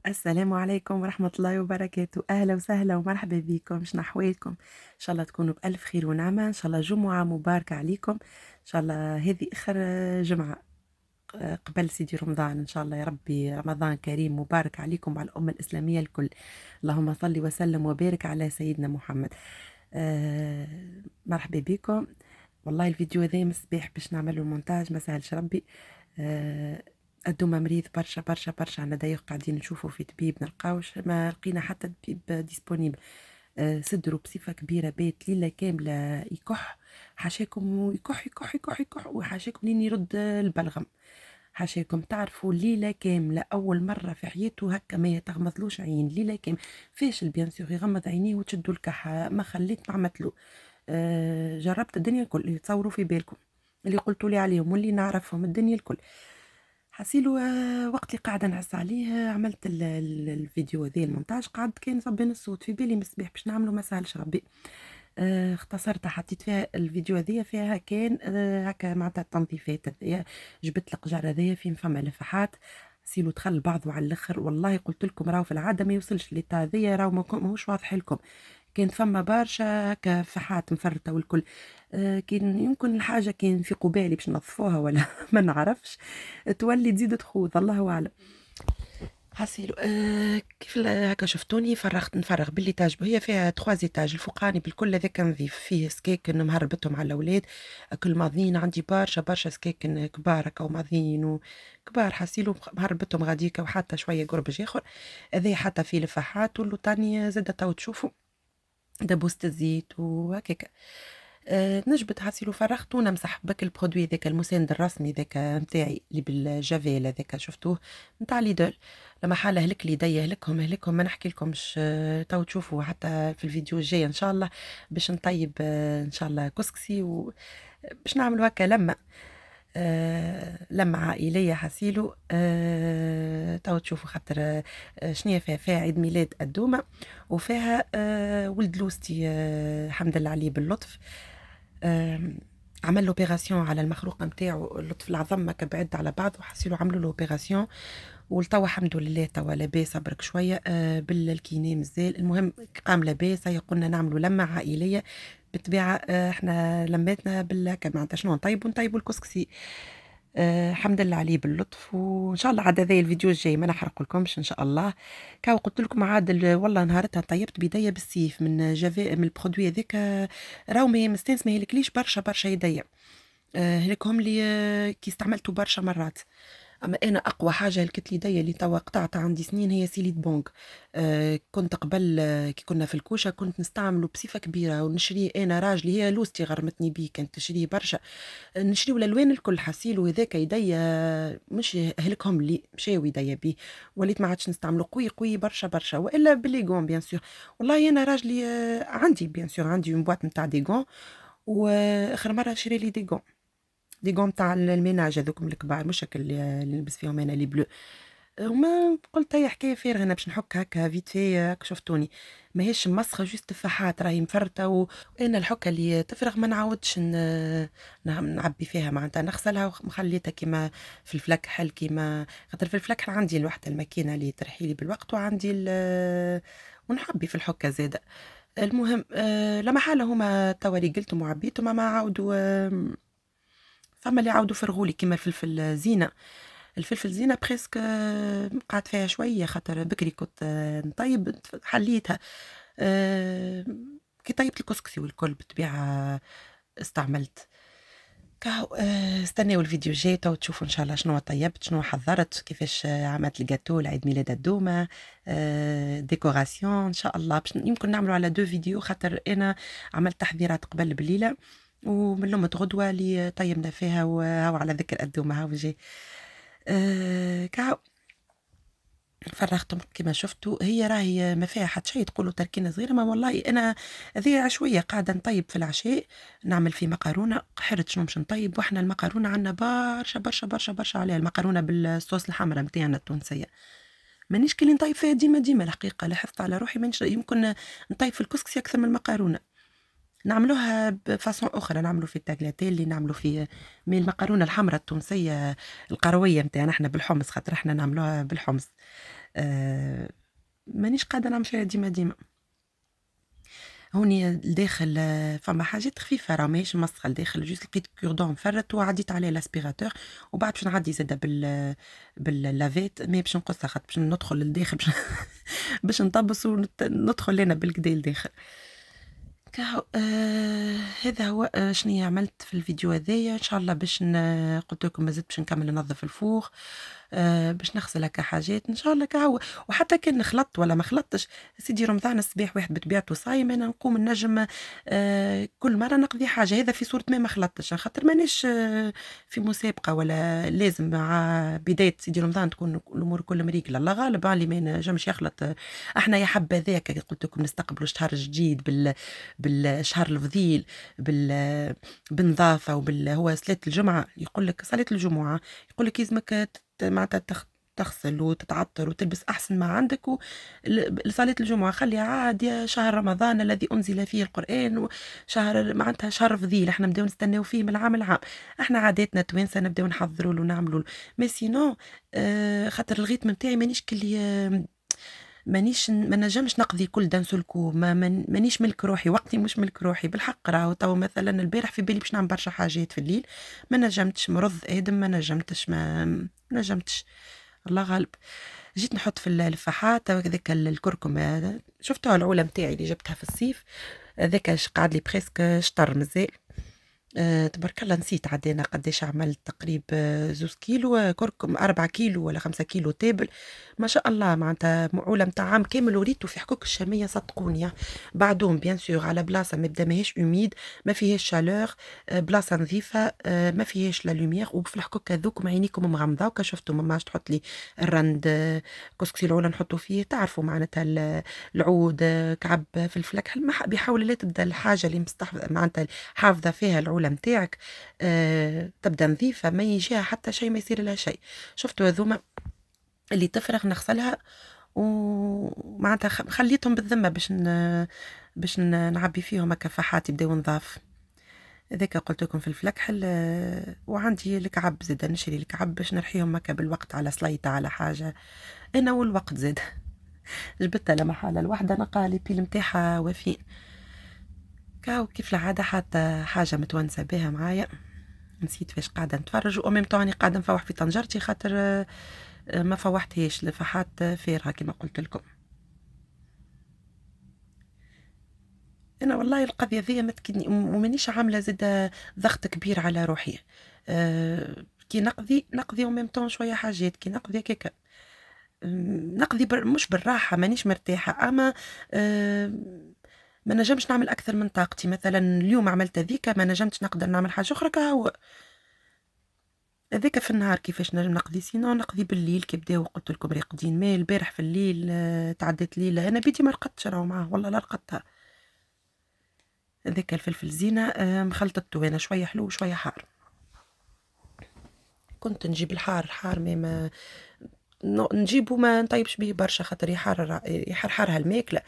السلام عليكم ورحمة الله وبركاته، أهلا وسهلا ومرحبا بكم، شنو أحوالكم؟ إن شاء الله تكونوا بألف خير ونعمة، إن شاء الله جمعة مباركة عليكم، إن شاء الله هذه آخر جمعة قبل سيدي رمضان، إن شاء الله يا ربي رمضان كريم مبارك عليكم وعلى الأمة الإسلامية الكل. اللهم صل وسلم وبارك على سيدنا محمد. آه، مرحبا بكم. والله الفيديو هذا من الصباح باش نعملو المونتاج، ما سهلش ربي. آه، الدوما مريض برشا برشا برشا، عندنا دايق قاعدين نشوفوا في طبيب نلقاوش، ما لقينا حتى طبيب ديسپونيبل. صدره بصفة كبيرة بيت ليلة كاملة يكح، حاشاكم يكح يكح يكح يكح، وحاشاكم لين يرد البلغم. حاشاكم تعرفوا ليلة كاملة أول مرة في حياته هكا ما يتغمضلوش عين ليلة كاملة. فاشل بيان سور يغمض عينيه وتشدوا الكحة، ما خليت ما عملتلو. جربت الدنيا الكل اللي تصوروا في بالكم، اللي قلتوا لي عليهم واللي نعرفهم الدنيا الكل. حسيلو وقت اللي قاعدة نعس عليه عملت الفيديو ذي المونتاج، قعد كان صبين الصوت في بالي مصباح باش نعمله ما سهلش ربي. اختصرتها حطيت فيها الفيديو هذيا فيها كان هكا معناتها التنظيفات هذيا. جبت القجار هذايا فين فما لفحات، سيلو دخل بعضه على الاخر. والله قلت لكم راهو في العاده ما يوصلش للتا هذيا، راهو ماهوش واضح لكم. كان فما برشا هكا فحات مفرطه والكل. كان يمكن الحاجه كان في قبالي باش نظفوها ولا ما نعرفش، تولي تزيد تخوض الله اعلم. حسيلو كيف هكا شفتوني فرغت نفرغ باللي تاج، هي فيها 3 ايتاج، الفوقاني بالكل هذاك نظيف فيه سكاكن مهربتهم على الاولاد. كل ماضيين عندي برشا برشا سكاكن كبار هكا وماضيين وكبار، حسيلو مهربتهم غاديكا وحتى شويه قربج اخر. هذا حتى فيه لفحات واللوطاني زاد تو تشوفوا دبوسة الزيت وهكاك. نجبد حاسيلو فرغت ونمسح بك البرودوي ذاك المساند الرسمي ذاك نتاعي اللي بالجافيل هذاك شفتوه نتاع ليدل. لما حال هلك لي يدي هلكهم ما نحكي لكمش. تو تشوفوا حتى في الفيديو الجاي ان شاء الله باش نطيب ان شاء الله كسكسي وباش نعملوا هكا لمة عائلية حسيلو. تو تشوفوا خاطر شنية فيها عيد ميلاد الدومة، وفيها ولد لوستي الحمد لله عليه باللطف. عمل لوبيراسيون على المخروق نتاعو، لطف العظم كبعد على بعض وحسيلو عملوا لوبيراسيون. والتوا الحمد لله توا لاباس برك شويه بالكيني مازال. المهم قام لاباس، هيا قلنا نعملوا لمه عائليه. بالطبيعه احنا لماتنا بالهكا معناتها شنو نطيبوا الكسكسي. الحمد لله عليه باللطف، وان شاء الله عاد هذا الفيديو الجاي ما نحرق لكمش ان شاء الله. كاو قلت لكم عاد والله نهارتها طيبت بيديا بالسيف من جافي من البرودوي هذاك. راهو مستانس ما يهلكليش برشا برشا يديا. هلكهم لي كي استعملته برشا مرات. اما انا اقوى حاجه هلكت لي يديا اللي توا قطعتها عندي سنين هي سيليت بونك. كنت قبل كي كنا في الكوشه كنت نستعمله بصفه كبيره ونشريه، انا راجلي هي لوستي غرمتني بيه كانت تشريه برشا. نشريو الالوان الكل حسيلو هذاك يديا مش هلكهم لي مشاو يديا بيه. وليت ما عادش نستعمله قوي قوي برشا برشا، والا بالليغون بيان سور. والله انا راجلي عندي بيان سور عندي اون بواط نتاع ديغون، واخر مره شري لي ديغون ديغون تاع الميناج هذوكم الكبار مش هكا اللي نلبس فيهم انا لي بلو. وما قلت هي حكايه فارغه انا باش نحك هكا فيت في هكا شفتوني. ماهيش مسخه جوست تفاحات راهي مفرطه وانا الحكه اللي تفرغ ما نعاودش نعبي فيها معناتها نغسلها ومخليتها كيما في الفلكحل كيما خاطر في الفلكحل عندي الوحده الماكينه اللي ترحيلي بالوقت وعندي ونحبي في الحكه زاده. المهم لما حاله هما توا اللي قلتهم وعبيتهم ما عاودوا. فما اللي عاودوا فرغولي كيما الفلفل زينه. الفلفل زينة بريسك قعدت فيها شوية خاطر بكري كنت نطيب حليتها. آه، كي طيبت الكسكسي والكل بالطبيعة استعملت كاو. استناو الفيديو الجاي تو تشوفوا ان شاء الله شنو طيبت شنو حضرت كيفاش عملت الجاتو لعيد ميلاد الدومة. ديكوراسيون ان شاء الله باش يمكن نعملوا على 2 فيديو خاطر انا عملت تحضيرات قبل بليلة، ومن لمة غدوة اللي طيبنا فيها وهو على ذكر الدومة هاو جاي. كاو فرغتهم كما شفتوا. هي راهي ما فيها حتى شيء تقولوا تركينه صغيره، ما والله انا هذه عشويه قاعده نطيب في العشاء نعمل في مقارونه قحرت شنو باش نطيب. واحنا المقارونه عندنا برشا برشا برشا برشا عليها المقارونه بالصوص الحمراء نتاعنا التونسيه. مانيش كي اللي نطيب فيها ديما ديما الحقيقه لاحظت على روحي مانيش يمكن نطيب في الكسكسي اكثر من المقارونه. نعملوها بفاصون اخرى نعملوا في التاكلاتيلي نعملوا في من المقارونه الحمراء التونسيه القرويه نتاعنا احنا بالحمص خاطر احنا نعملوها بالحمص. مانيش قادرة نعمل فيها ديما. هوني الداخل فما حاجات خفيفة راه ماهيش مسخة الداخل، جوست لقيت كوردون مفرط وعديت عليه لاسبيراتور، وبعد باش نعدي زاده باللافيت مي باش نقصها خاطر باش ندخل للداخل باش نطبس وندخل انا بالكدا لداخل. كهو هذا هو شنيا عملت في الفيديو هذايا. ان شاء الله باش قلت لكم مازلت باش نكمل ننظف الفوغ، باش نغسل هكا حاجات ان شاء الله كهو. وحتى كان خلطت ولا ما خلطتش سيدي رمضان الصباح واحد بطبيعته صايم، انا نقوم النجم كل مره نقضي حاجه، هذا في صوره ما خلطتش خاطر مانيش في مسابقه ولا لازم مع بدايه سيدي رمضان تكون الامور كل مريقله. الله غالب على اللي ما نجمش يخلط. احنا يا حبذا قلت لكم نستقبلوا الشهر الجديد بالشهر الفضيل بالنظافه هو صلاه الجمعه، يقول لك صلاه الجمعه يقول لك لازمك معناتها تغسل وتتعطر وتلبس احسن ما عندك، لصلاه الجمعه خليها عاد يا شهر رمضان الذي انزل فيه القران، وشهر معناتها شهر فضيل احنا نبداو نستناو فيه من العام العام. احنا عاداتنا توانسه نبداو نحضروا له ونعملوا له، مي سينو خاطر الغيتم نتاعي مانيش كلي مانيش ما نجمش نقضي كل دان سولكو، مانيش ملك روحي، وقتي مش ملك روحي بالحق. راهو تو مثلا البارح في بالي باش نعمل برشا حاجات في الليل ما نجمتش، مرض ادم ما نجمتش ما نجمتش الله غالب. جيت نحط في الفحات هذاك الكركم، شفتوا العولة متاعي اللي جبتها في الصيف هذاك قعد لي بريسك شطر مازال. تبارك الله نسيت عدينا قداش عملت تقريب 2 كيلو كركم، 4 كيلو ولا 5 كيلو تابل ما شاء الله، معناتها معولة متاع عام كامل. وريتو في حكوك الشامية صدقوني بعدهم بيان سور على بلاصة ما بدا ماهيش اوميد ما فيهاش شالور، بلاصة نظيفة ما فيهاش لا لوميير، وفي الحكوك هذوك عينيكم مغمضة وكا شفتوا ماماش تحط لي الرند كسكسي العولة نحطوا فيه تعرفوا معناتها العود كعب في الفلك بيحاول لا تبدا الحاجة اللي مستحفظة معناتها حافظة فيها العولة متاعك تبدا نظيفة ما يجيها حتى شيء ما يصير لها شيء. شفتوا هذوما اللي تفرغ نغسلها ومعناتها خليتهم بالذمة باش نعبي فيهم كفاحات يبداو نظاف. هذاك قلت لكم في الفلكحل وعندي الكعب زاد نشري الكعب باش نرحيهم هكا بالوقت على سليطة على حاجة انا والوقت زاد جبتها لما حالة الوحدة نقى لي بيل متاعها وافين كاو كيف العادة حتى حاجة متونسة بها معايا. نسيت فاش قاعدة نتفرج وميم طوني قاعدة نفوح في طنجرتي خاطر ما فوحتهاش لفحات فيرها كما قلت لكم. انا والله القضية ذي متكني ومانيش عاملة زاد ضغط كبير على روحي. كي نقضي وميم طون شوية حاجات كي نقضي كيكا نقضي مش بالراحة مانيش مرتاحة، اما ما نجمش نعمل اكثر من طاقتي. مثلا اليوم عملت ذيك ما نجمتش نقدر نعمل حاجة اخرى كهو هذاك في النهار كيفاش نجم نقضي، سينو نقضي بالليل كي بداو قلت لكم راقدين. ما البارح في الليل تعدت ليلة انا بيتي ما رقدتش راهو معاه والله لا رقدتها. هذاك الفلفل زينة مخلطته انا شوية حلو وشوية حار. كنت نجيب الحار ما نجيبه ما نطيبش به برشا خاطر يحرحرها الماكلة.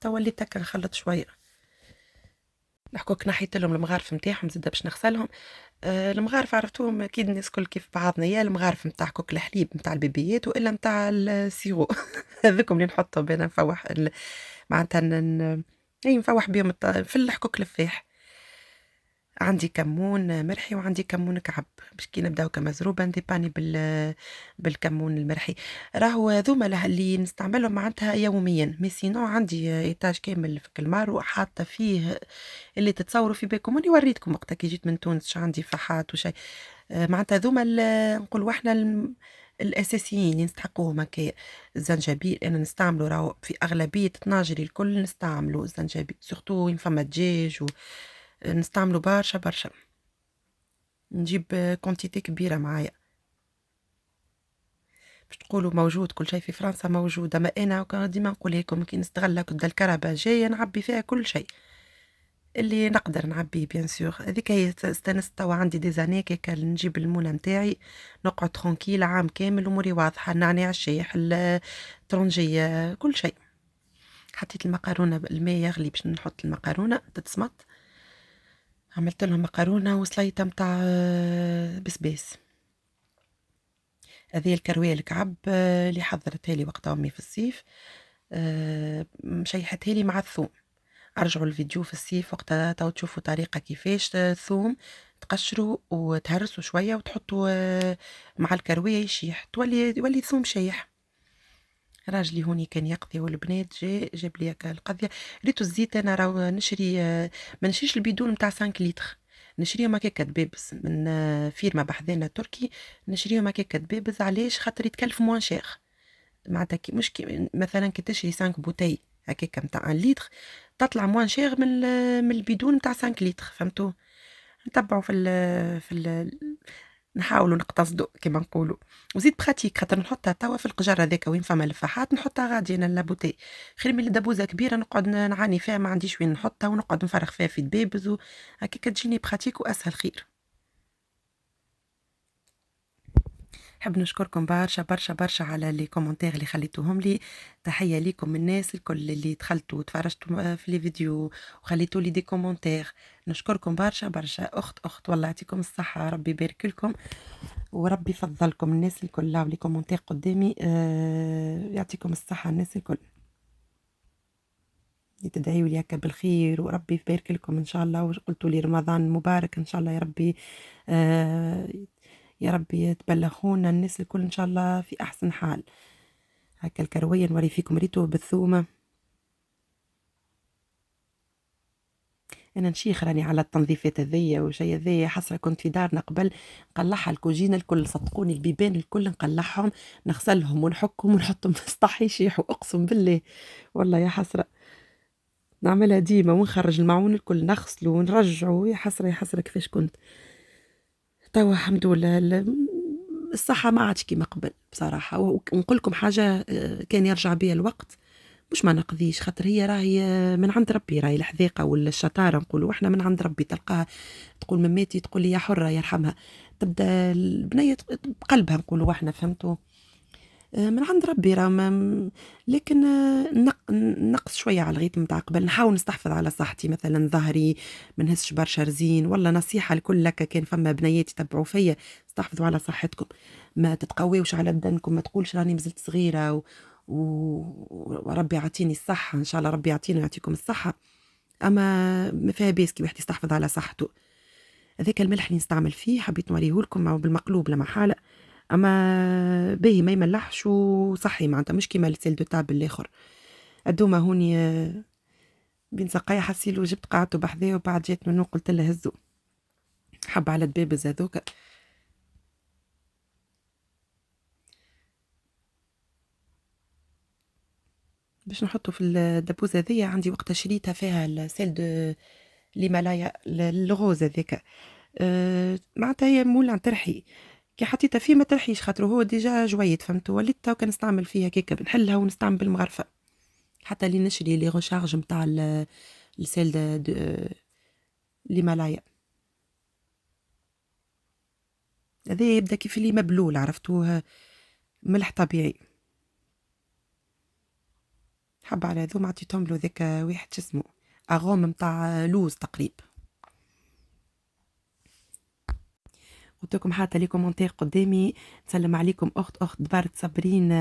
توليت هكا نخلط شوية. الحكوك نحيت لهم المغارف نتاعهم زاد باش نغسلهم. المغارف عرفتوهم اكيد الناس كل كيف بعضنا، يا المغارف نتاع حكوك الحليب نتاع البيبيات والا نتاع السيرو هذوكم اللي نحطهم بين نفوح معناتها اي نفوح بهم في الحكوك الفاح. عندي كمون مرحي وعندي كمون كعب باش كي نبداو كمزروبه نديباني بالكمون المرحي. راهو هذوما اللي نستعملهم معناتها يوميا. مي سينو عندي ايتاج كامل في كلمارو حاطه فيه اللي تتصوروا في بالكم اللي وريتكم وقتها كي جيت من تونس عندي فحات وشي معناتها هذوما نقولوا احنا الاساسيين اللي نستحقوهم هكايا. الزنجبيل انا نستعمله راهو في اغلبيه طناجري الكل نستعملوا الزنجبيل سورتو وين فما دجاج نستعملوا برشا نجيب كونتيتي كبيرة معايا. باش تقولوا موجود كل شيء في فرنسا موجود، اما انا ديما نقول لكم كي نستغل كدا الكرهبة جاية نعبي فيها كل شيء اللي نقدر نعبيه بيان سور. هذيك هي استانست توا عندي ديزانيك هكا نجيب المونة متاعي نقعد ترونكيل عام كامل اموري واضحة. النعناع الشايح الترونجية كل شيء. حطيت المقارونة الماء يغلي باش نحط المقارونة تتصمت. عملت لهم مقارونة وسليطة متاع بسباس. هذه الكروية الكعب اللي حضرتها لي وقت أمي في الصيف، مشيحتها لي مع الثوم. أرجعوا الفيديو في الصيف وقتها تو تشوفوا طريقة كيفاش الثوم تقشروا وتهرسوا شوية وتحطوا مع الكروية يشيح، يولي ثوم شايح. راجلي هوني كان يقضي والبنات جاب لي هكا القضية. ريتو الزيت انا راهو نشري، ما نشريش البيدون نتاع 5 لتر، نشريهم هكاكا دبابز من فيرما بحذانا تركي. نشريهم هكاكا دبابز علاش خاطر يتكلف موان شير. معناتها مش مثلا كي تشري 5 بوتي هكاكا نتاع 1 لتر تطلع موان شير من البيدون نتاع 5 لتر. فهمتوا؟ نتبعوا نحاولوا نقتصدوا كما نقولوا. وزيد براتيك خاطر نحطها توا في القجر هذاك وين فما لفاحات نحطها غادي انا لابوتي، خير من دبوزه كبيره نقعد نعاني فيها ما عنديش وين نحطها ونقعد نفرغ فيها في دبابز هكاك تجيني براتيك واسهل خير. نحب نشكركم برشا برشا برشا على لي كومنتير اللي خليتوهم لي. تحية ليكم الناس الكل اللي دخلتوا وتفرجتوا في لي فيديو وخليتوا لي دي كومنتير. نشكركم برشا برشا. اخت والله يعطيكم الصحة، ربي يبارك لكم وربي يفضلكم. الناس الكل لاو لي كومنتير قدامي، يعطيكم الصحة الناس الكل. تدعيوا لي هكا بالخير وربي يبارك لكم ان شاء الله. وقلتوا لي رمضان مبارك ان شاء الله يا ربي. آه يا ربي تبلغونا الناس الكل ان شاء الله في احسن حال. هكا الكروية نوري فيكم ريتو بالثومة. انا نشيخ راني على التنظيفات هذيا وشي هذيا. حسرة كنت في دارنا قبل نقلعها الكوجينة الكل، صدقوني البيبان الكل نقلعهم نغسلهم ونحكهم ونحطهم في السطح يشيحوا، اقسم بالله والله يا حسرة. نعملها ديما ونخرج المعون الكل نغسله ونرجعه. يا حسرة يا حسرة كيفاش كنت. توا الحمد لله الصحة ما عادش كيما قبل بصراحة. ونقول لكم حاجة، كان يرجع بيا الوقت مش ما نقضيش خاطر هي راهي من عند ربي، راهي الحذاقة ولا الشطارة نقولوا احنا من عند ربي. تلقاها تقول مماتي تقول لي يا حرة يرحمها، تبدا البنية بقلبها نقولوا احنا. فهمتوا؟ من عند ربي راه لكن نقص شويه على الغيط نتاع قبل. نحاول نستحفظ على صحتي مثلا ظهري ما نهزش برشا رزين. والله نصيحه لكل لك كان فما بنيات يتبعوا فيا، استحفظوا على صحتكم، ما تتقويوش على بدنكم، ما تقولش راني مازلت صغيره وربي يعطيني الصحه. ان شاء الله ربي يعطينا ويعطيكم الصحه. اما ما فيها بيس كي واحد يستحفظ على صحته. هذاك الملح اللي نستعمل فيه حبيت نوريه لكم بالمقلوب لما حاله. اما باهي ما يملحش وصحي معناتها مش كيما السيل دو تاب الاخر. الدومه هوني بين سقايا حسيلو جبت قعدته بحذاه وبعد جات منو قلت له هزو حب على دبابز هذوك باش نحطه في الدبوزه هذيا. عندي وقتها شريتها فيها السيل دو الهيمالايا الغوز هذاك. معناتها هي مولع ترحي، كي حطيتها فيه ما ترحيش خاطر هو ديجا جويد. فهمت؟ وليت تو كنستعمل فيها كيكه بنحلها ونستعمل بالمغرفه. حتى اللي نشري لي غوشارج نتاع السيل الهيمالايا هذا يبدا كيف اللي مبلول، عرفتوه ملح طبيعي. حب على ذو عطيتهم له ذاك واحد اسمه اغوم نتاع لوز تقريبا. قلت لكم حتى لي كومونتير قدامي. نسلم عليكم اخت دبارت صابرين،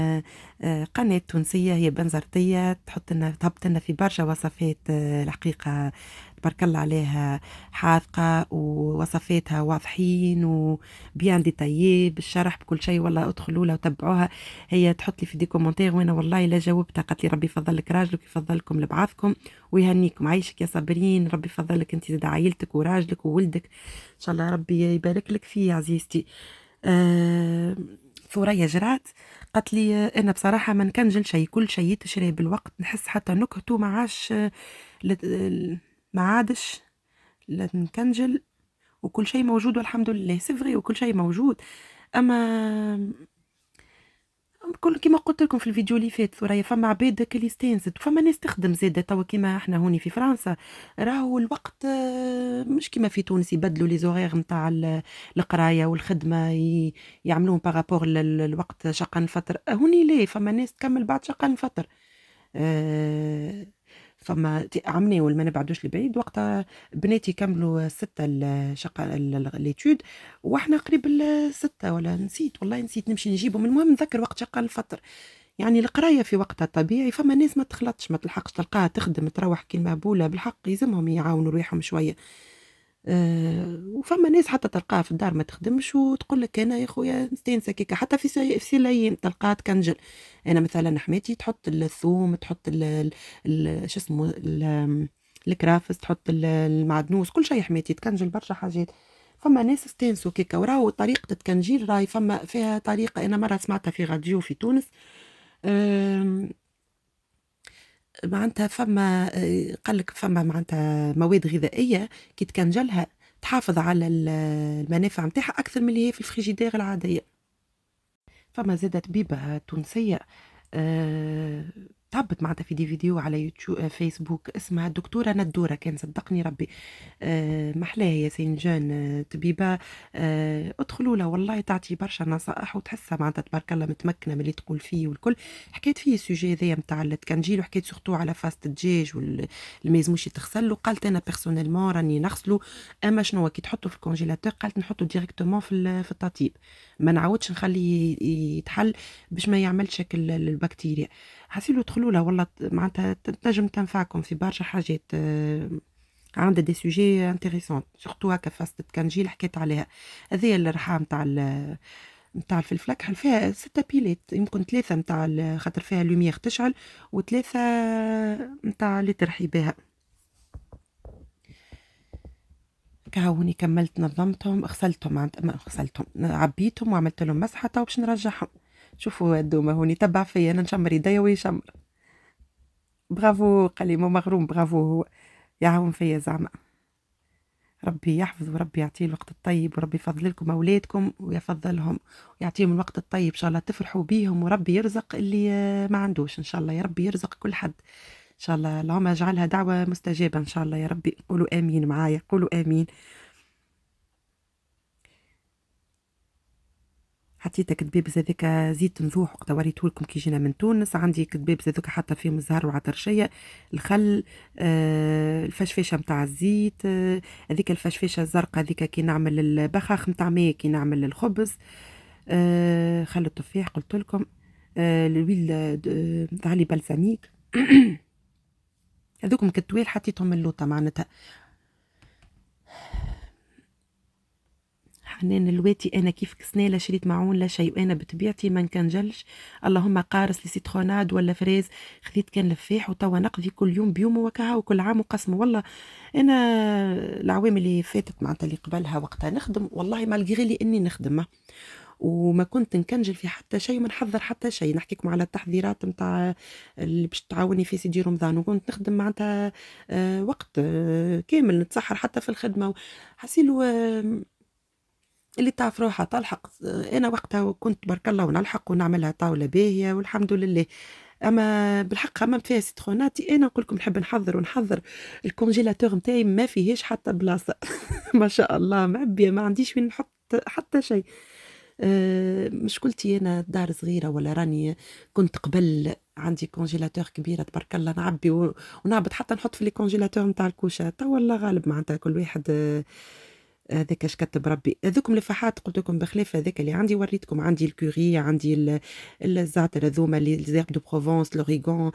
قناه تونسيه هي بنزرتيه تحط لنا تهبط لنا في برشا وصفات، الحقيقه تبارك الله عليها حاذقه ووصفاتها واضحين وبيان ديتايي بالشرح بكل شيء. والله ادخلوا لها وتبعوها. هي تحط لي في دي كومونتير وانا والله لا جاوبتها، قالت لي ربي يفضلك راجلك يفضلكم لبعضكم ويهنيكم. عايشك يا صابرين، ربي يفضلك انت زاد عائلتك وراجلك وولدك ان شاء الله ربي يبارك لك فيه عزيزتي. ثريا جرات قالت لي انا بصراحه ما نكنجل شيء، كل شيء تشري بالوقت نحس حتى نكهته ما عادش ما عادش نكنجل وكل شيء موجود والحمد لله. سيفري وكل شيء موجود، اما كل كيما قلت لكم في الفيديو اللي فات ثريا فما عباد اللي يستانست وفما ناس تخدم زاده. توا كيما احنا هوني في فرنسا راهو الوقت مش كيما في تونس يبدلوا لي زوغيغ نتاع القرايه والخدمه يعملوهم بارابور الوقت شقا الفطر. هوني ليه فما ناس تكمل بعد شقا الفطر. فما عمناول ما نبعدوش لبعيد، وقتها بناتي كملوا 6 الشقة ليتود، واحنا قريب ال6 ولا نسيت، والله نسيت نمشي نجيبهم. المهم نذكر وقت شقة الفطر، يعني القراية في وقتها طبيعي، فما ناس ما تخلطش ما تلحقش تلقاها تخدم تروح كي المهبولة، بالحق يلزمهم يعاونوا رويحهم شوية. وفما ناس حتى تلقاها في الدار ما تخدمش وتقول لك انا يا خويا مستانسه كيكه، حتى في الايام تلقاها تكنجل. انا مثلا حماتي تحط الثوم، تحط شو اسمه الكرافس، تحط المعدنوس، كل شيء حماتي تكنجل برشا حاجات. فما ناس استانسوا كيكه، وراهو طريقه التكنجيل راهي فما فيها طريقه، انا مره سمعتها في راديو في تونس. آم، معناتها فما قال لك فما معناتها مواد غذائيه كي تكنجلها تحافظ على المنافع نتاعها اكثر من اللي هي في الفريجيدير العاديه. فما زادت طبيبه تونسيه آه، تهبط معناتها في دي فيديو على يوتيوب فيسبوك، اسمها الدكتورة ندورة، كان صدقني ربي محلاها يا سنجان طبيبة. ادخلوا لها والله تعطي برشا نصائح، وتحسها معناتها تبارك الله متمكنة من اللي تقول فيه والكل. حكيت فيه السوجي هذايا نتاع التكنجيل، وحكيت سورتو على فاست الدجاج واللي ما يلزموش يتغسل، وقالت انا بيرسونيلمون راني نغسلو، اما شنو كي تحطه في الكونجيلاتور قالت نحطه ديريكتومون في التطيب، ما نعاودش نخليه يتحل باش ما يعملش البكتيريا. حسيلو دخلوا لها والله معناتها تنجم تنفعكم في برشا حاجات. عندها دي سوجي انتريسون سورتو هكا فاست كنجيل حكيت عليها. هذه الريحه نتاع الفلفل اكحل فيها 6 بيلات، يمكن 3 نتاع خاطر فيها لوميير تشعل، و3 نتاع اللي ترحي بها. كهوني كملت نظمتهم، غسلتهم ما غسلتهم، عبيتهم وعملت لهم مسحه تو باش نرجعهم. شوفوا الدومه هوني تبع فيا، انا نشمر يديا ويشمر. برافو قال لي مو مغروم، برافو هو يعاون فيا زعما. ربي يحفظ وربي يعطيه الوقت الطيب، وربي يفضل لكم أولادكم ويفضلهم ويعطيهم الوقت الطيب إن شاء الله تفرحوا بيهم، وربي يرزق اللي ما عندوش إن شاء الله، يا ربي يرزق كل حد إن شاء الله. اللهم اجعلها دعوة مستجابة إن شاء الله يا ربي. قولوا آمين معايا، قولوا آمين. حطيت كدبيبز هذاك زيت نذوح وقت وريته لكم كي جينا من تونس. عندي كدبيبز هذوك حتى فيهم زهر وعطرشيه، الخل، الفشفاشه نتاع الزيت، هذيك الفشفاشه الزرقاء هذيك كي نعمل البخاخ نتاع ماء كي نعمل الخبز، خل التفاح قلت لكم، الويل نتاع لي بلسميك. هذوكم كتوال حطيتهم من اللوطه معناتها. حنان الواتي انا كيف كسنالة شريت معون لا شيء، وانا بطبيعتي ما نكنجلش، اللهم قارص لي سيتروناد ولا فريز، خذيت كان لفاح وتوا نقضي كل يوم بيوم وكها وكل عام وقسم. والله انا العوام اللي فاتت معناتها اللي قبلها وقتها نخدم، والله ما لي اني نخدم وما كنت نكنجل في حتى شيء وما نحضر حتى شيء. نحكيكم على التحضيرات نتاع اللي باش تعاوني في سيدي رمضان، وكنت نخدم معناتها وقت كامل نتسحر حتى في الخدمه. حسيلو اللي تعرف روحها تلحق. انا وقتها كنت تبارك الله ونلحق ونعملها طاوله باهيه والحمد لله. اما بالحق خممت فيها سيتروناتي، انا نقول لكم نحب نحضر ونحضر الكونجيلاتور نتاعي ما فيهش حتى بلاصه. ما شاء الله معبيه، ما عنديش وين نحط حتى شيء. مشكلتي انا دار صغيره ولا راني كنت قبل عندي كونجيلاتور كبيره تبارك الله نعبي ونعبط حتى نحط في لي كونجيلاتور نتاع الكوشه. تو والله غالب معناتها كل واحد هذاك اش كتب ربي. هذوكم لفحات قلت لكم بخلاف هذاك اللي عندي وريتكم، عندي الكوري، عندي الزعتر هذوما لي زيرب دو بروفونس، لوريغون،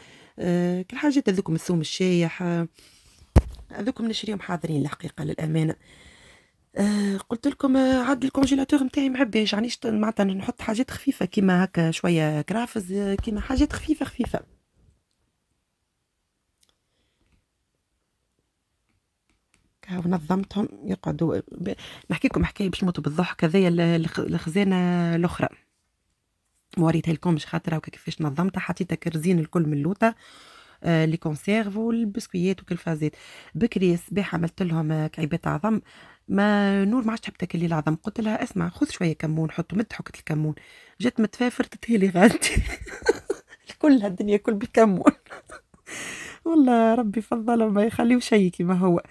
كل حاجات هذوكم، الثوم الشايح، هذوكم نشريهم حاضرين الحقيقه للامانه. قلت لكم عاد الكونجيلاتور نتاعي معبيش، يعني معناتها نحط حاجات خفيفه كيما هكا شويه كرافز، كيما حاجات خفيفه خفيفه. ونظمتهم يقعدوا نحكي لكم حكايه باش نموتوا بالضحك. هذايا الخزانه الاخرى وريتها لكم مش خاطر هكا كيفاش نظمتها. حطيتها كرزين الكل من اللوطه، لي كونسيرف والبسكويات وكالفازات. بكري الصباح عملت لهم كعيبات عظم، ما نور ما عادش تحب تاكل لي العظم، قلت لها اسمع خذ شويه كمون حطوا مد حكة الكمون، جات متفافرت لي غادي. كل الدنيا كل بالكمون. والله ربي فضله ما يخليه شيء كما هو.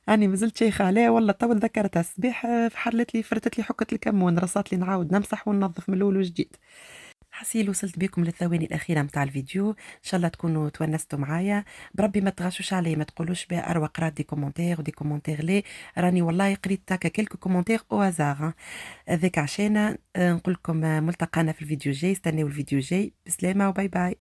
أنا ما زلت شيخة عليه والله. تو تذكرتها الصباح، حلت لي فرتت لي حكة الكمون، رصات لي نعاود نمسح وننظف من الأول وجديد. حسيل وصلت بكم للثواني الأخيرة متاع الفيديو، إن شاء الله تكونوا تونستوا معايا، بربي ما تغشوش علي، ما تقولوش بها أروى قرات دي كومنتير ودي كومنتير ليه، راني والله قريت هكا كيلكو كومنتير أو هازار، هذاك عشان نقول لكم ملتقانا في الفيديو الجاي، استناو الفيديو الجاي، بسلامة وباي باي.